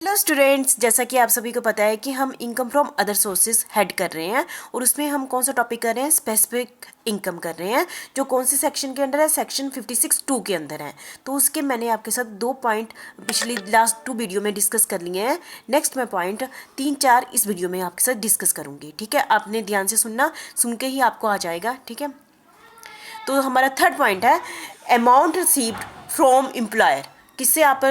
Hello students, जैसा कि आप सभी को पता है कि हम income from other sources head कर रहे हैं और उसमें हम कौन सा टॉपिक कर रहे हैं, स्पेसिफिक इनकम कर रहे हैं, जो कौन से सेक्शन के अंदर है, सेक्शन 56(2) के अंदर है। तो उसके मैंने आपके साथ 2 पॉइंट पिछली लास्ट 2 वीडियो में डिस्कस कर लिए हैं। नेक्स्ट मैं पॉइंट 3-4 इस वीडियो में आपके साथ डिस्कस करूंगी। ठीक है, आपने ध्यान से सुनना, सुन के ही आपको आ जाएगा। ठीक है, तो हमारा थर्ड पॉइंट है अमाउंट रिसीव्ड फ्रॉम एम्प्लॉयर। किससे आप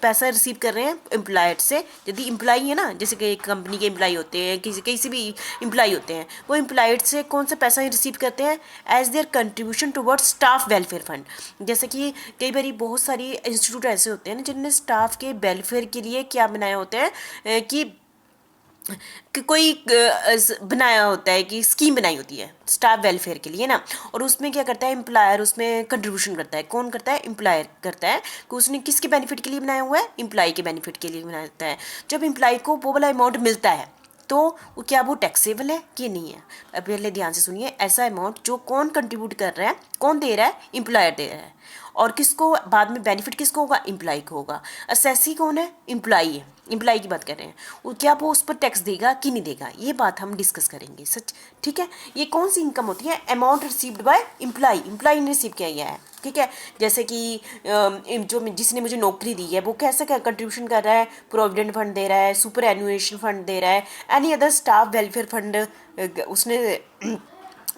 पैसा रिसीव कर रहे हैं? एम्प्लॉयर से। यदि एम्प्लॉई है ना, जैसे कि एक कंपनी के एम्प्लॉई होते हैं, किसी भी एम्प्लॉई होते हैं, वो एम्प्लॉयर से कौन सा पैसा रिसीव करते हैं? As their contribution towards staff welfare fund. जैसे कि कई बार बहुत सारी इंस्टीट्यूट ऐसे होते हैं ना जिन्होंने स्टाफ के वेलफेयर के लिए क्या बनाया होता है कि कोई बनाया होता है कि स्कीम बनाई होती है स्टाफ वेलफेयर के लिए ना, और उसमें क्या करता है एम्प्लॉयर, उसमें कंट्रीब्यूशन करता है। कौन करता है? एम्प्लॉयर करता है। कि उसने किसके बेनिफिट के लिए बनाया हुआ है? एम्प्लॉय के बेनिफिट के लिए बनाता है। जब एम्प्लॉय को वो वाला अमाउंट मिलता है तो क्या वो टैक्सेबल है कि नहीं है? अब पहले ध्यान से सुनिए। ऐसा अमाउंट जो कौन कंट्रीब्यूट कर रहा है, कौन दे रहा है? एम्प्लॉयर दे रहा है। और किसको बाद में बेनिफिट किसको होगा? एम्प्लॉय को होगा। असेसी कौन है? एम्प्लॉय है। एम्प्लॉय की बात कर रहे हैं। वो क्या वो उस पर टैक्स देगा कि नहीं देगा, ये बात हम डिस्कस करेंगे। सच ठीक है। ये कौन सी इनकम होती है? Amount received by employee. Employee ने रिसीव किया गया है। ठीक है, जैसे कि जो जिसने मुझे नौकरी दी है वो कैसे कंट्रीब्यूशन कर रहा है? प्रोविडेंट फंड दे रहा है, सुपर एनुएशन फंड दे रहा है, any other staff welfare fund उसने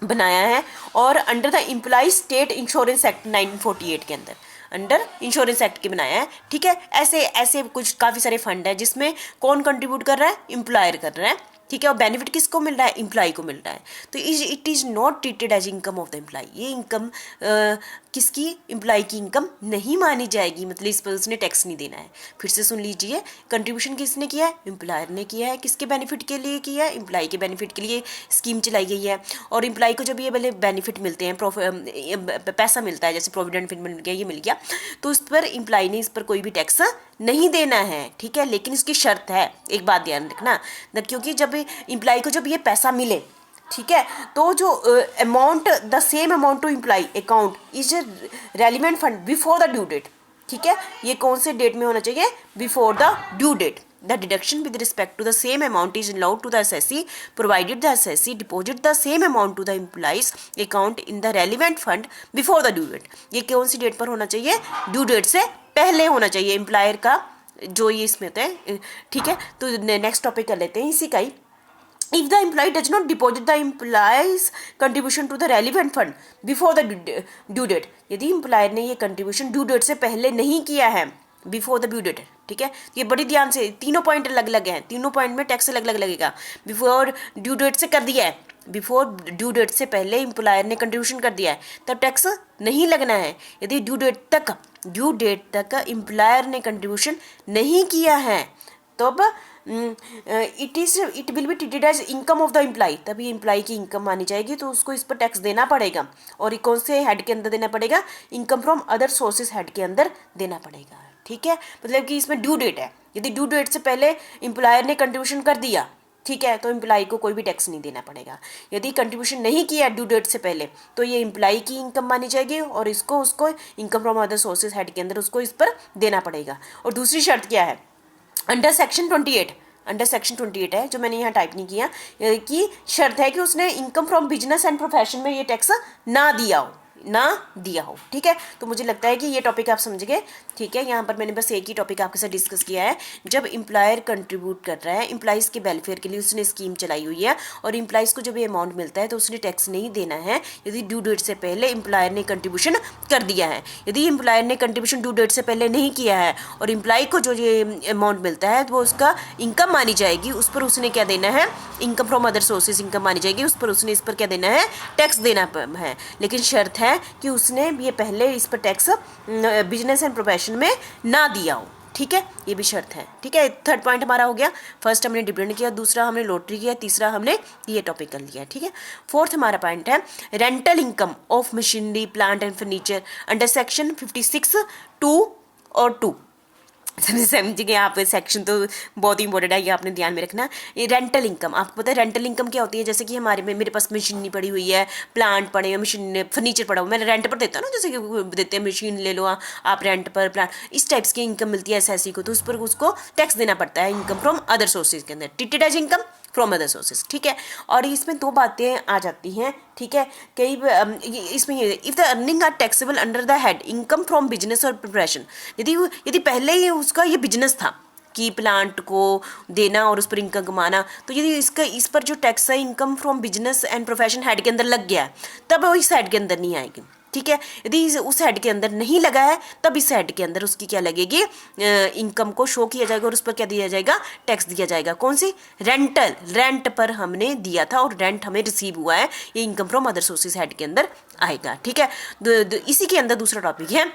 बनाया है। और under the employee state insurance act 1948 के अंदर, अंडर इंश्योरेंस एक्ट के बनाया है। ठीक है, ऐसे ऐसे कुछ काफ़ी सारे फंड है जिसमें कौन कंट्रीब्यूट कर रहा है? एम्प्लॉयर कर रहा है। ठीक है, और बेनिफिट किसको मिल रहा है? एम्प्लॉय को मिल रहा है। तो it is not treated as income of the employee. ये इनकम किसकी? एम्प्लॉय की इनकम नहीं मानी जाएगी, मतलब इस पर उसने टैक्स नहीं देना है। फिर से सुन लीजिए, कंट्रीब्यूशन किसने किया है? एम्प्लॉयर ने किया है। किसके बेनिफिट के लिए किया है? एम्प्लॉय के बेनिफिट के लिए स्कीम चलाई गई है। और एम्प्लॉय को जब ये वाले बेनिफिट मिलते हैं, पैसा मिलता है, जैसे प्रोविडेंट फंड मिल गया, ये मिल गया, तो उस पर एम्प्लॉय ने इस पर कोई भी टैक्स नहीं देना है। ठीक है, लेकिन इसकी शर्त है, एक बात ध्यान रखना, क्योंकि जब एम्प्लॉय को जब ये पैसा मिले, ठीक है, तो जो amount, the same amount to employee account is relevant fund before the due date. ठीक है, ये कौन से डेट में होना चाहिए? Before the due date. The deduction with respect to the same amount is allowed to the assessee provided the assessee deposit the same amount to the employee's account in the relevant fund before the due date। ये कौन सी date पर होना चाहिए? Due date से पहले होना चाहिए employer का, जो ये इसमें होता है। ठीक है, तो नेक्स्ट टॉपिक कर लेते हैं इसी का ही। If the employee does not deposit the employee's contribution to the relevant fund before the due date, यदि एम्प्लॉयर ने ये कंट्रीब्यूशन ड्यू डेट से पहले नहीं किया है, बिफोर द ड्यू डेट। ठीक है, ये बड़ी ध्यान से, तीनों पॉइंट अलग अलग हैं, तीनों पॉइंट में टैक्स अलग अलग लगेगा। बिफोर ड्यू डेट से कर दिया है, बिफोर ड्यू डेट से पहले एम्प्लॉयर ने कंट्रीब्यूशन कर दिया है, तब टैक्स नहीं लगना है। यदि ड्यू डेट तक एम्प्लॉयर ने कंट्रीब्यूशन नहीं किया है, तब it will be treated as income of the employee. तभी एम्प्लॉय की इनकम मानी जाएगी, तो उसको इस पर टैक्स देना पड़ेगा। और ये कौन से हेड के अंदर देना पड़ेगा? Income from other sources head के अंदर देना पड़ेगा। ठीक है, मतलब कि इसमें ड्यू डेट है। यदि ड्यू डेट से पहले एम्प्लॉयर ने कंट्रीब्यूशन कर दिया, ठीक है, तो एम्प्लॉय को कोई भी टैक्स नहीं देना पड़ेगा। यदि कंट्रीब्यूशन नहीं किया ड्यू डेट से पहले, तो ये एम्प्लॉय की इनकम मानी जाएगी और उसको income from other sources head के अंदर उसको इस पर देना पड़ेगा। और दूसरी शर्त क्या है? अंडर सेक्शन 28 है, जो मैंने यहाँ टाइप नहीं किया, कि शर्त है कि उसने income from business and profession में ये टैक्स ना दिया हो। ठीक है, तो मुझे लगता है कि ये टॉपिक आप समझ गए। ठीक है, यहाँ पर मैंने बस एक ही टॉपिक आपके साथ डिस्कस किया है। जब एम्प्लॉयर कंट्रीब्यूट कर रहा है, एम्प्लॉइज़ के वेलफेयर के लिए उसने स्कीम चलाई हुई है, और एम्प्लॉइज़ को जब ये अमाउंट मिलता है तो उसने टैक्स नहीं देना है यदि ड्यू डेट से पहले एम्प्लॉयर ने कंट्रीब्यूशन कर दिया है। यदि एम्प्लॉयर ने कंट्रीब्यूशन ड्यू डेट से पहले नहीं किया है और एम्प्लॉय को जो ये अमाउंट मिलता है तो वो उसका इनकम मानी जाएगी, उस पर उसने क्या देना है? Income from other sources income मानी जाएगी, उस पर उसने इस पर क्या देना है? टैक्स देना है। लेकिन शर्त है कि उसने ये पहले इस पर टैक्स बिजनेस एंड प्रोफेशन में ना दिया हो। ठीक है, ये भी शर्त है। ठीक है, थर्ड पॉइंट हमारा हो गया। फर्स्ट हमने डिविडेंड किया, दूसरा हमने लॉटरी किया, तीसरा हमने ये टॉपिक कर लिया। ठीक है, फोर्थ हमारा पॉइंट है rental income of machinery plant and furniture under section 56(2) और 2। समझिए यहाँ पे सेक्शन तो बहुत ही इंपॉर्टेंट है, ये आपने ध्यान में रखना। ये रेंटल इनकम, आपको पता है रेंटल इनकम क्या होती है? जैसे कि हमारे में मेरे पास मशीनरी पड़ी हुई है, प्लांट पड़े हैं, मशीन फर्नीचर पड़ा हुआ, मैं रेंट पर देता हूँ ना, जैसे कि देते हैं मशीन ले लो आप रेंट पर, प्लांट, इस टाइप्स की इनकम मिलती है एसएससी को, तो उस पर उसको टैक्स देना पड़ता है इनकम फ्रॉम अदर सोर्सेज के अंदर, treated as income from other sources, ठीक है। और इसमें दो बातें आ जाती हैं, ठीक है। कई इसमें ये, if the earning are taxable under the head income from business और प्रोफेशन, यदि पहले ही उसका ये बिजनेस था कि प्लांट को देना और उस पर इनकम कमाना, तो यदि इस पर जो टैक्स है income from business and profession head के अंदर लग गया है, तब वो इस हेड के अंदर नहीं आएगी, ठीक है। यदि उस हेड के अंदर नहीं लगा है, तब इस हेड के अंदर उसकी क्या लगेगी, इनकम को शो किया जाएगा और उस पर क्या दिया जाएगा, टैक्स दिया जाएगा। कौन सी? रेंटल, रेंट पर हमने दिया था और रेंट हमें रिसीव हुआ है, ये income from other sources head के अंदर आएगा, ठीक है। इसी के अंदर दूसरा टॉपिक है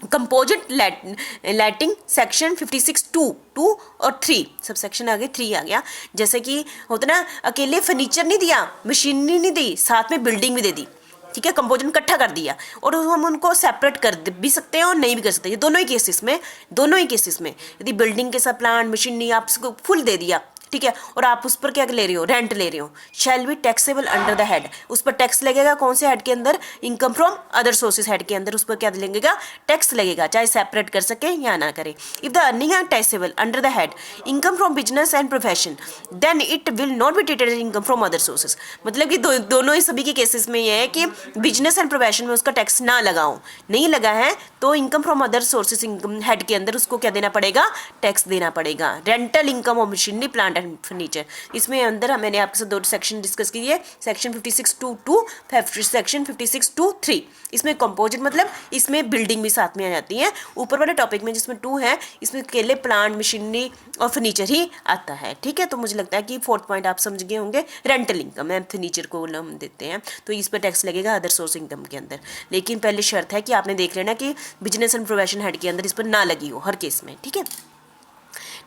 कंपोजिट लाइटिंग, सेक्शन 56(2) और 3, सब सेक्शन आगे 3 आ गया। जैसे कि होता ना, अकेले फर्नीचर नहीं दिया, मशीनरी नहीं दी, साथ में बिल्डिंग भी दे दी, ठीक है, कंपोजिट इकट्ठा कर दिया, और हम उनको सेपरेट कर भी सकते हैं और नहीं भी कर सकते। ये दोनों ही केसेस में यदि बिल्डिंग के साथ प्लांट मशीनरी आप फुल दे दिया, ठीक है, और आप उस पर क्या ले रहे हो, रेंट ले रहे हो, shall be taxable under the head, उस पर टैक्स लगेगा। कौन से हेड के अंदर? Income from other sources head के अंदर उस पर क्या लगेगा, टैक्स लगेगा, चाहे सेपरेट कर सके या ना करे। If the earning are taxable under the head income from business and profession then it will not be treated as income from other sources. मतलब कि दोनों ही सभी के केसेस में ये है कि बिजनेस एंड प्रोफेशन में उसका टैक्स ना लगाओ, नहीं लगा है तो income from other sources income head के अंदर उसको क्या देना पड़ेगा, टैक्स देना पड़ेगा। रेंटल इनकम और मशीनरी प्लांट एंड फर्नीचर, इसमें अंदर मैंने आपके साथ 2 सेक्शन डिस्कस किए, सेक्शन 56(2) सेक्शन 56(3). इसमें कंपोजिट मतलब इसमें बिल्डिंग भी साथ में आ जाती है। ऊपर वाले टॉपिक में जिसमें 2 है, इसमें अकेले प्लांट मशीनरी और फर्नीचर ही आता है, ठीक है। तो मुझे लगता है कि 4th पॉइंट आप समझ गए होंगे, रेंटल इनकम है, फर्नीचर को हम देते हैं तो इस पर टैक्स लगेगा अदर सोर्स इनकम के अंदर, लेकिन पहले शर्त है कि आपने देख लेना कि बिजनेस एंड प्रोफेशन हेड के अंदर इस पर ना लगी हो हर केस में, ठीक है।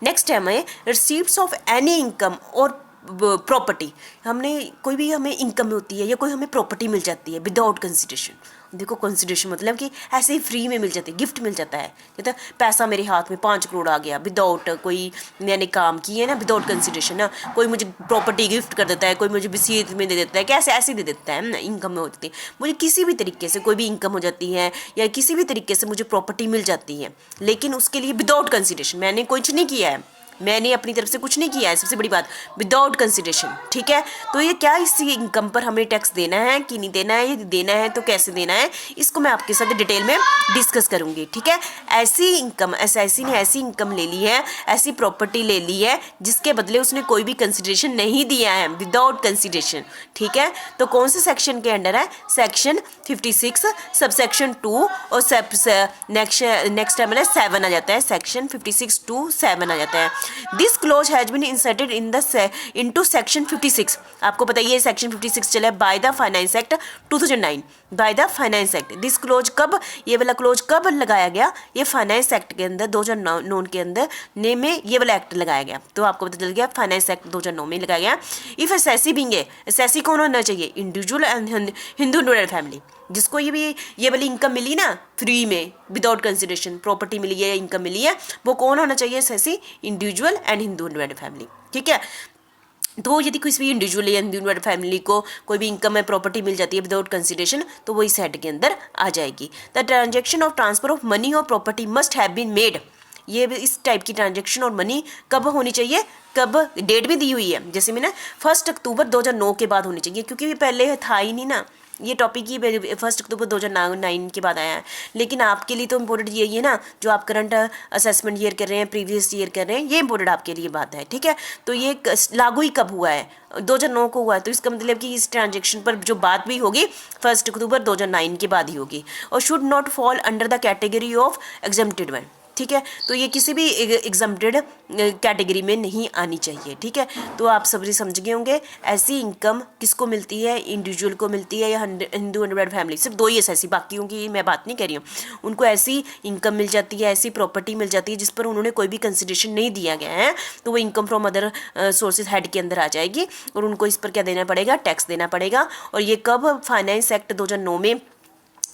नेक्स्ट है हमें रिसीप्ट्स ऑफ एनी इनकम और प्रॉपर्टी, हमने कोई भी हमें इनकम होती है या कोई हमें प्रॉपर्टी मिल जाती है विदाउट कंसिडरेशन। देखो कंसिडरेशन मतलब कि ऐसे ही फ्री में मिल जाती है, गिफ्ट मिल जाता है, जैसे पैसा मेरे हाथ में 5 करोड़ आ गया विदाउट कोई मैंने काम किए ना, विदाउट कंसिडरेशन ना, कोई मुझे प्रॉपर्टी गिफ्ट कर देता है, कोई मुझे वसीयत में दे देता है, कैसे ऐसे दे देता है ना, इनकम में होती है। मुझे किसी भी तरीके से कोई भी इनकम हो जाती है या किसी भी तरीके से मुझे प्रॉपर्टी मिल जाती है, लेकिन उसके लिए विदाउट कंसिडरेशन, मैंने कुछ नहीं किया है, मैंने अपनी तरफ से कुछ नहीं किया है, सबसे बड़ी बात विदाउट कंसिडरेशन, ठीक है। तो ये क्या इसी इनकम पर हमें टैक्स देना है कि नहीं देना है, यदि देना है तो कैसे देना है, इसको मैं आपके साथ डिटेल में डिस्कस करूंगी, ठीक है। ऐसी इनकम, एसआईसी ने ऐसी इनकम ले ली है, ऐसी प्रॉपर्टी ले ली है जिसके बदले उसने कोई भी कंसिडरेशन नहीं दिया है, विदाउट कंसिडरेशन, ठीक है। तो कौन से सेक्शन के अंडर है? सेक्शन 56 सबसेक्शन 2 और नेक्स्ट है 7 आ जाता है, सेक्शन 56(2) 7 आ जाता है। This clause has been inserted into section 56। आपको पता ही है सेक्शन 56 चला है by the finance act 2009, by the finance act. This clause कब, ये वाला क्लोज कब लगाया गया? ये फाइनेंस एक्ट के अंदर 2009 के अंदर में ये वाला एक्ट लगाया गया, तो आपको पता चल गया फाइनेंस एक्ट 2009 में लगाया गया। इफ एसएससी बीइंग, एसएससी कौन होना चाहिए? Individual and Hindu neural family, जिसको ये वाली इनकम मिली ना फ्री में विदाउट कंसिडरेशन, प्रॉपर्टी मिली है, इनकम मिली है, वो कौन होना चाहिए? SSC individual and Hindu neural family, ठीक है। तो यदि किसी भी इंडिविजुअल या हिंदू फैमिली को कोई भी इनकम है, प्रॉपर्टी मिल जाती है विदाउट कंसिडरेशन, तो वो इस हेड के अंदर आ जाएगी। The transaction of transfer of money और property must have been made, ये इस टाइप की ट्रांजेक्शन और मनी कब होनी चाहिए, कब, डेट भी दी हुई है, जैसे मैंने 1 अक्टूबर 2009 के बाद होनी चाहिए, क्योंकि ये पहले था ही नहीं ना, ये टॉपिक ही 1 अक्टूबर 2009 के बाद आया है। लेकिन आपके लिए तो इम्पोर्टेंट यही है ना, जो आप करंट असेसमेंट ईयर कर रहे हैं, प्रीवियस ईयर कर रहे हैं, ये इम्पोर्टेंट आपके लिए बात है, ठीक है। तो ये लागू ही कब हुआ है? 2009 को हुआ है, तो इसका मतलब कि इस ट्रांजेक्शन पर जो बात भी होगी 1 अक्टूबर 2009 के बाद ही होगी, और should not fall under the category of exempted one, ठीक है। तो ये किसी भी एग्जम्प्टेड कैटेगरी में नहीं आनी चाहिए, ठीक है। तो आप सभी समझ गए होंगे ऐसी इनकम किसको मिलती है, इंडिविजुअल को मिलती है या हिंदू अनडिवाइड फैमिली, सिर्फ 2 ही ऐसी, बाकियों की मैं बात नहीं कर रही हूँ। उनको ऐसी इनकम मिल जाती है, ऐसी प्रॉपर्टी मिल जाती है जिस पर उन्होंने कोई भी कंसिडरेशन नहीं दिया गया है, तो वो income from other sources head के अंदर आ जाएगी और उनको इस पर क्या देना पड़ेगा, टैक्स देना पड़ेगा। और ये कब, फाइनेंस एक्ट 2009 में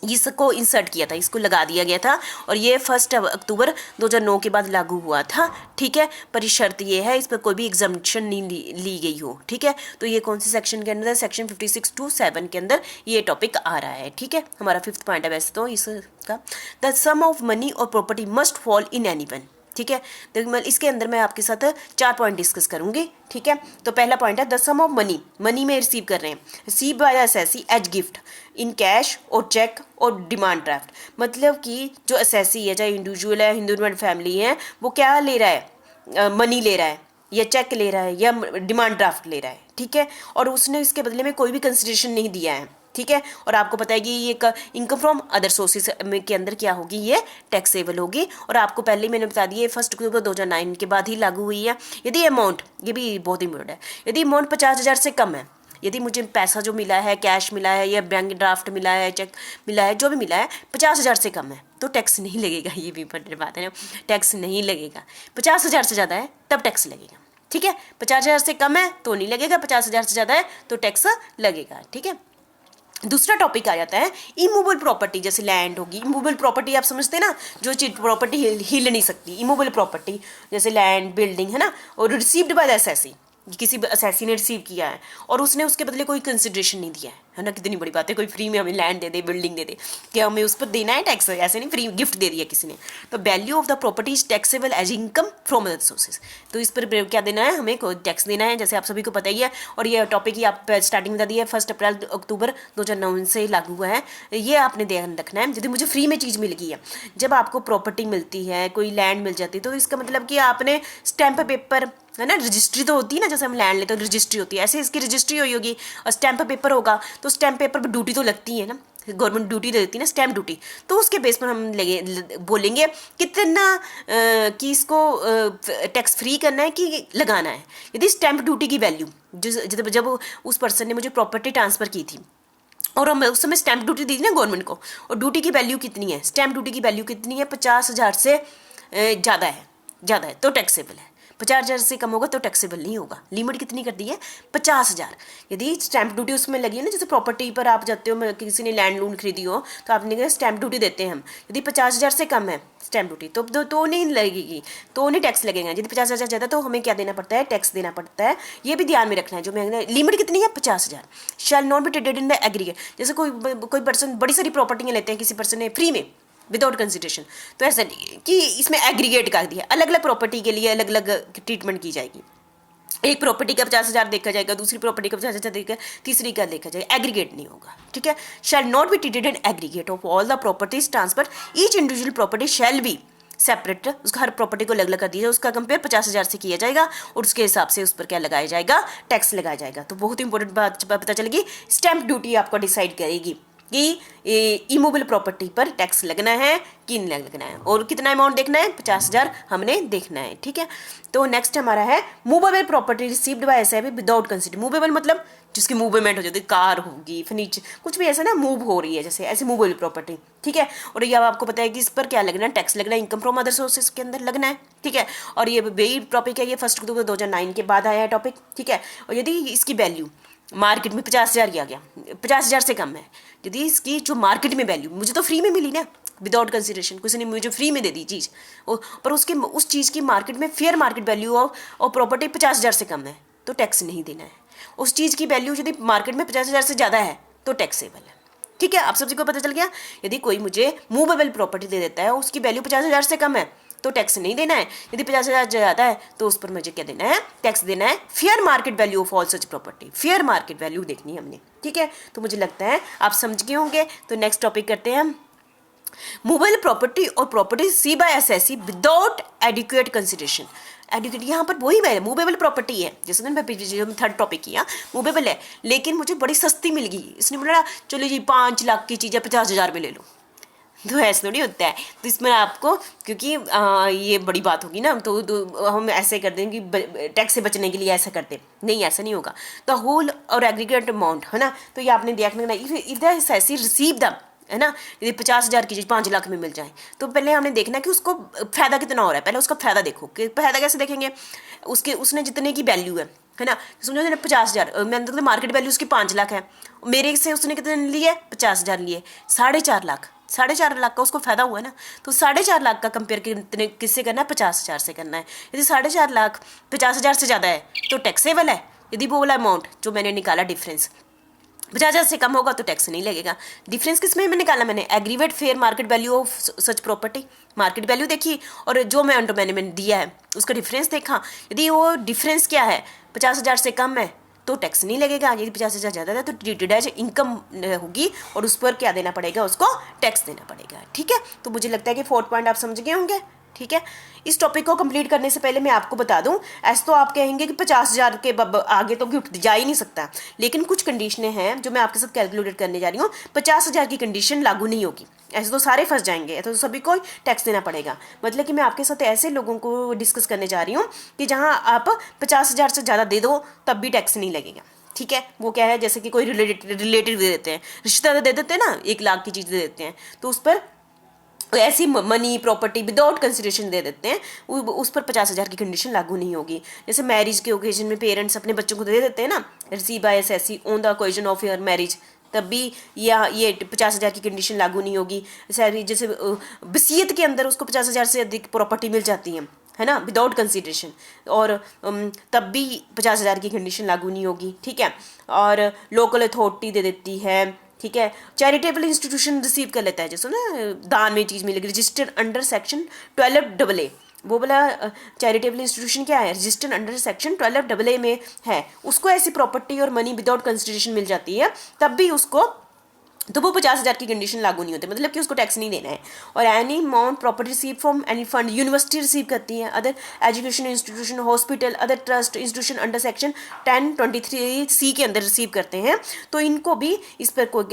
इसको इंसर्ट किया था, इसको लगा दिया गया था, और ये 1 अक्टूबर 2009 के बाद लागू हुआ था। ठीक है, पर ये शर्त ये है इस पर कोई भी एग्जामिशन नहीं ली गई हो। ठीक है, तो ये कौन से सेक्शन के अंदर, सेक्शन 56(2)(7) के अंदर ये टॉपिक आ रहा है। ठीक है, हमारा 5th पॉइंट है वैसे तो इसका, द सम ऑफ मनी और property must fall in any one. ठीक है, तो इसके अंदर मैं आपके साथ 4 पॉइंट डिस्कस करूंगी। ठीक है, तो पहला पॉइंट है the sum of money, money में रिसीव कर रहे हैं, receive by assessee as gift in cash और चेक और डिमांड ड्राफ्ट। मतलब कि जो असेसी है, चाहे इंडिविजुअल है, हिंदू फैमिली है, वो क्या ले रहा है, मनी ले रहा है या चेक ले रहा है या डिमांड ड्राफ्ट ले रहा है। ठीक है, और उसने इसके बदले में कोई भी कंसिडरेशन नहीं दिया है। ठीक है, और आपको पता है कि ये इनकम फ्रॉम अदर सोर्सेज के अंदर क्या होगी, ये टैक्सेबल होगी। और आपको पहले ही मैंने बता दिया 1 अक्टूबर 2009 के बाद ही लागू हुई है। यदि अमाउंट, ये भी बहुत इंपॉर्टेंट है, यदि अमाउंट 50,000 से कम है, यदि मुझे पैसा जो मिला है, कैश मिला है या बैंक ड्राफ्ट मिला है, चेक मिला है, जो भी मिला है 50,000 से कम है, तो टैक्स नहीं लगेगा। ये भी इंपॉर्टेंट बात है ना, टैक्स नहीं लगेगा। 50,000 से ज़्यादा है तब टैक्स लगेगा। ठीक है, 50,000 से कम है तो नहीं लगेगा, 50,000 से ज़्यादा है तो टैक्स लगेगा। ठीक है, दूसरा टॉपिक आ जाता है इमूवेबल प्रॉपर्टी, जैसे लैंड होगी। इमूवेबल प्रॉपर्टी आप समझते हैं ना, जो चीज प्रॉपर्टी हिल नहीं सकती, इमूवेबल प्रॉपर्टी जैसे लैंड, बिल्डिंग, है ना, और रिसीव्ड बाय द असेसी, किसी असेसी ने रिसीव किया है और उसने उसके बदले कोई कंसिडरेशन नहीं दिया है ना। कितनी बड़ी बात है, कोई फ्री में हमें लैंड दे दे, बिल्डिंग दे दे, क्या हमें उस पर देना है टैक्स? ऐसे नहीं, फ्री गिफ्ट दे दिया किसी ने। तो value of the property is taxable as income from other sources, तो इस पर क्या देना है, हमें टैक्स देना है, जैसे आप सभी को पता ही है। और ये टॉपिक ही आप स्टार्टिंग में बता दिया 1 अक्टूबर 2009 से लागू हुआ है। ये आपने ध्यान रखना है। यदि मुझे फ्री में चीज़ मिल गई है, जब आपको प्रॉपर्टी मिलती है, कोई लैंड मिल जाती है, तो इसका मतलब कि आपने स्टैंप पेपर, है ना, रजिस्ट्री तो होती है ना, जैसे हम लैंड लेते हैं रजिस्ट्री होती है, ऐसे इसकी रजिस्ट्री हुई होगी और स्टैंप पेपर होगा, तो स्टैंप पेपर पर ड्यूटी तो लगती है ना, गवर्नमेंट ड्यूटी दे देती है ना, स्टैंप ड्यूटी। तो उसके बेस पर हम बोलेंगे कितना कि इसको टैक्स फ्री करना है कि लगाना है। यदि स्टैंप ड्यूटी की वैल्यू जब उस पर्सन ने मुझे प्रॉपर्टी ट्रांसफ़र की थी और हम उस समय स्टैंप ड्यूटी दी थी ना गवर्नमेंट को, और ड्यूटी की वैल्यू कितनी है, स्टैंप ड्यूटी की वैल्यू कितनी है, 50,000 से ज़्यादा है तो टैक्सेबल है। 50,000 से कम होगा तो टैक्सेबल नहीं होगा। लिमिट कितनी कर दी है, 50,000। यदि स्टैंप ड्यूटी उसमें लगी है ना, जैसे प्रॉपर्टी पर आप जाते हो, किसी ने लैंड लून खरीदी हो तो आपने कहा स्टैंप ड्यूटी देते हैं हम, यदि 50,000 से कम है स्टैंप ड्यूटी तो नहीं लगेगी, तो नहीं टैक्स लगेगा। यदि 50,000 ज़्यादा तो हमें क्या देना पड़ता है, टैक्स देना पड़ता है। ये भी ध्यान में रखना है। जो मैं लिमिट कितनी है, 50,000। Shall not be traded in the aggregate, जैसे कोई पर्सन बड़ी सारी प्रॉपर्टियाँ लेते हैं किसी पर्सन ने फ्री में विदाउट कंसिडरेशन, तो ऐसा नहीं है कि इसमें एग्रीगेट कर दिया, अलग अलग प्रॉपर्टी के लिए अलग अलग ट्रीटमेंट की जाएगी। एक प्रॉपर्टी का 50,000 देखा जाएगा, दूसरी प्रॉपर्टी का 50,000 देखा, तीसरी का देखा जाएगा, एग्रीगेट नहीं होगा। ठीक है, shall not be treated in aggregate of all the properties transfer, each individual property shall be separate, उसका हर प्रॉपर्टी को अलग अलग कर दिया, उसका कंपेयर 50,000 से किया जाएगा और उसके हिसाब से उस पर क्या लगाया जाएगा, टैक्स लगाया जाएगा। तो बहुत इंपॉर्टेंट बात पता चलेगी, स्टैंप ड्यूटी आपको डिसाइड करेगी कि इमूवेबल प्रॉपर्टी पर टैक्स लगना है कि नहीं लगना है, और कितना अमाउंट देखना है, 50,000 हमने देखना है। ठीक है, तो नेक्स्ट हमारा है movable property received by SIB without consider. Movable मतलब जिसकी मूवमेंट हो जाती है, कार होगी, फर्नीचर, कुछ भी ऐसा ना मूव हो रही है, जैसे ऐसे मूवेबल प्रॉपर्टी। ठीक है, और ये आपको पता है कि इस पर क्या लगना है, टैक्स लगना है, इनकम फ्रॉम अदर सोर्सेज के अंदर लगना है। ठीक है, और ये वही टॉपिक है, ये 1 अक्टूबर 2009 के बाद आया है टॉपिक। ठीक है, और यदि इसकी वैल्यू मार्केट में 50,000 की आ गया, 50,000 से कम है, यदि इसकी जो मार्केट में वैल्यू, मुझे तो फ्री में मिली ना विदाउट कंसिडरेशन, किसी ने मुझे फ्री में दे दी चीज़, पर उसके उस चीज़ की मार्केट में फेयर मार्केट वैल्यू और प्रॉपर्टी 50,000 से कम है तो टैक्स नहीं देना है। उस चीज़ की वैल्यू यदि मार्केट में 50,000 से ज़्यादा है तो टैक्सेबल है। ठीक है, आप सभी को पता चल गया। यदि कोई मुझे मूवेबल प्रॉपर्टी दे देता है, उसकी वैल्यू 50,000 से कम है तो टैक्स नहीं देना है। यदि 50,000 ज़्यादा है तो उस पर मुझे क्या देना है, टैक्स देना है। Fair market value of all such property, fair market value देखनी है हमने। ठीक है, तो मुझे लगता है आप समझ गए होंगे। तो नेक्स्ट टॉपिक करते हैं हम, मूवेबल प्रॉपर्टी और property C by SSC without adequate consideration. Adequate यहाँ पर वही है, मूवेबल प्रॉपर्टी है, जैसे मैं थर्ड टॉपिक किया, मूवेबल है लेकिन मुझे बड़ी सस्ती मिल गई, इसने बोला चलो जी 5 लाख की चीज़ है 50,000 में ले लो, तो ऐसा थोड़ी होता है। तो इसमें आपको, क्योंकि ये बड़ी बात होगी ना, तो हम ऐसे कर देंगे कि टैक्स से बचने के लिए ऐसा करते, नहीं ऐसा नहीं होगा। तो होल और एग्रीगेट अमाउंट, है ना, तो ये आपने देखना if the assessee receive the, है ना, यदि 50,000 की चीज़ 5 लाख में मिल जाए तो पहले हमने देखना कि उसको फ़ायदा कितना हो रहा है। पहले उसका फ़ायदा देखो, कि फ़ायदा कैसे देखेंगे, उसने जितने की वैल्यू है है ना। समझो मैंने 50,000, मैं मतलब मार्केट वैल्यू उसकी 5 लाख है, मेरे से उसने कितने लिए, 50,000 लिए, 4.5 लाख, 4.5 लाख का उसको फायदा हुआ ना। तो 4.5 लाख का कंपेयर कितने किससे करना है, 50,000 से करना है। यदि 4.5 लाख 50,000 से ज़्यादा है तो टैक्सेबल है। यदि वो वाला अमाउंट जो मैंने निकाला डिफरेंस 50,000 से कम होगा तो टैक्स नहीं लगेगा। डिफरेंस किस में मैं निकाला, मैंने aggravate fair market value of such property, market value देखी और जो मैं अंडर मैंने दिया है उसका डिफरेंस देखा। यदि वो डिफरेंस क्या है 50,000 से कम है तो टैक्स नहीं लगेगा, यदि 50,000 ज़्यादा है तो ट्रीटेड एज इनकम होगी और उस पर क्या देना पड़ेगा, उसको टैक्स देना पड़ेगा। ठीक है, तो मुझे लगता है कि 4th पॉइंट आप समझ गए होंगे। ठीक है, इस टॉपिक को कंप्लीट करने से पहले मैं आपको बता दूं, ऐसे तो आप कहेंगे कि 50,000 के आगे तो गिफ्ट जा ही नहीं सकता, लेकिन कुछ कंडीशनें हैं जो मैं आपके साथ कैलकुलेट करने जा रही हूँ। 50,000 की कंडीशन लागू नहीं होगी, ऐसे तो सारे फंस जाएंगे, ऐसे तो सभी को टैक्स देना पड़ेगा। मतलब कि मैं आपके साथ ऐसे लोगों को डिस्कस करने जा रही हूँ कि जहाँ आप 50,000 से ज़्यादा दे दो तब भी टैक्स नहीं लगेगा। ठीक है, वो क्या है, जैसे कि कोई रिलेटिव दे देते हैं, रिश्तेदार दे देते हैं ना, 1 लाख की चीज़ दे देते हैं तो उस पर ऐसी मनी प्रॉपर्टी विदाउट कंसिडरेशन दे देते हैं, उस पर 50,000 की कंडीशन लागू नहीं होगी। जैसे मैरिज के ओकेजन में पेरेंट्स अपने बच्चों को दे देते हैं ना, receive by SSC on the occasion of your marriage, तब भी ये 50,000 की कंडीशन लागू नहीं होगी। जैसे वसीयत के अंदर उसको 50,000 से अधिक प्रॉपर्टी मिल जाती है ना, विदाउट कंसिडरेशन, और तब भी 50,000 की कंडीशन लागू नहीं होगी। ठीक है, और लोकल अथॉरिटी दे देती है। ठीक है, चैरिटेबल इंस्टीट्यूशन रिसीव कर लेता है, जैसे ना दान में चीज़ मिलेगी, रजिस्टर्ड अंडर सेक्शन 12AA, वो बोला चैरिटेबल इंस्टीट्यूशन क्या है, रजिस्टर्ड अंडर सेक्शन 12AA में है, उसको ऐसी प्रॉपर्टी और मनी विदाउट कंसिडरेशन मिल जाती है, तब भी उसको तो वो 50,000 की कंडीशन लागू नहीं होती, मतलब कि उसको टैक्स नहीं देना है। और any amount property receive from any fund, university receive करती है, other education institution, hospital, other trust institution under section 1023C के अंदर रिसीव करते हैं, तो इनको भी इस पर कोई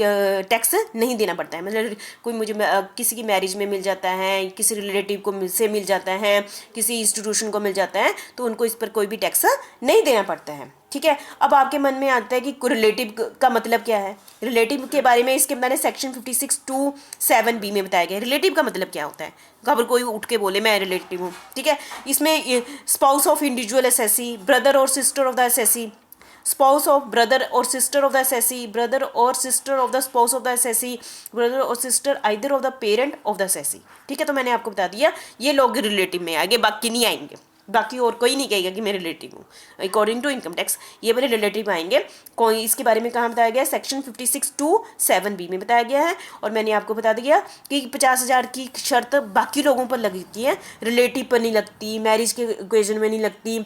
टैक्स नहीं देना पड़ता है। मतलब कोई मुझे किसी की मैरिज में मिल जाता है, किसी रिलेटिव को से मिल जाता है, किसी इंस्टीट्यूशन को मिल जाता है, तो उनको इस पर कोई भी टैक्स नहीं देना पड़ता है। ठीक है, अब आपके मन में आता है कि रिलेटिव का मतलब क्या है। रिलेटिव के बारे में इसके मैंने सेक्शन 56(2)(7)B में बताया गया रिलेटिव का मतलब क्या होता है। अगर कोई उठ के बोले मैं रिलेटिव हूँ, ठीक है, इसमें spouse of individual SSC, brother और sister of the SSC, spouse of brother और sister of the SSC, brother और sister of the spouse of the SSC, brother और sister either of the parent of the SSC. ठीक है, तो मैंने आपको बता दिया ये लोग रिलेटिव में आएंगे, बाकी नहीं आएंगे, बाकी और कोई नहीं कहेगा कि मैं रिलेटिव हूँ। अकॉर्डिंग टू इनकम टैक्स ये वाले रिलेटिव आएंगे। कोई इसके बारे में कहाँ बताया गया, सेक्शन 56(2)(7)B में बताया गया है। और मैंने आपको बता दिया कि 50,000 की शर्त बाकी लोगों पर लगती है, रिलेटिव पर नहीं लगती, मैरिज के ओकेजन में नहीं लगती,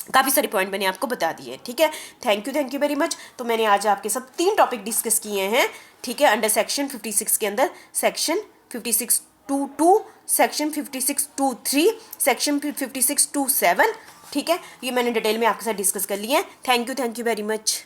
काफ़ी सारे पॉइंट मैंने आपको बता दिए। ठीक है, थैंक यू वेरी मच। तो मैंने आज आपके साथ 3 टॉपिक डिस्कस किए हैं। ठीक है, अंडर सेक्शन 56 के अंदर सेक्शन 56(2)(2), सेक्शन 56(2)(3), सेक्शन 56(2)(7। ठीक है, ये मैंने डिटेल में आपके साथ डिस्कस कर लिए हैं। Thank you very much.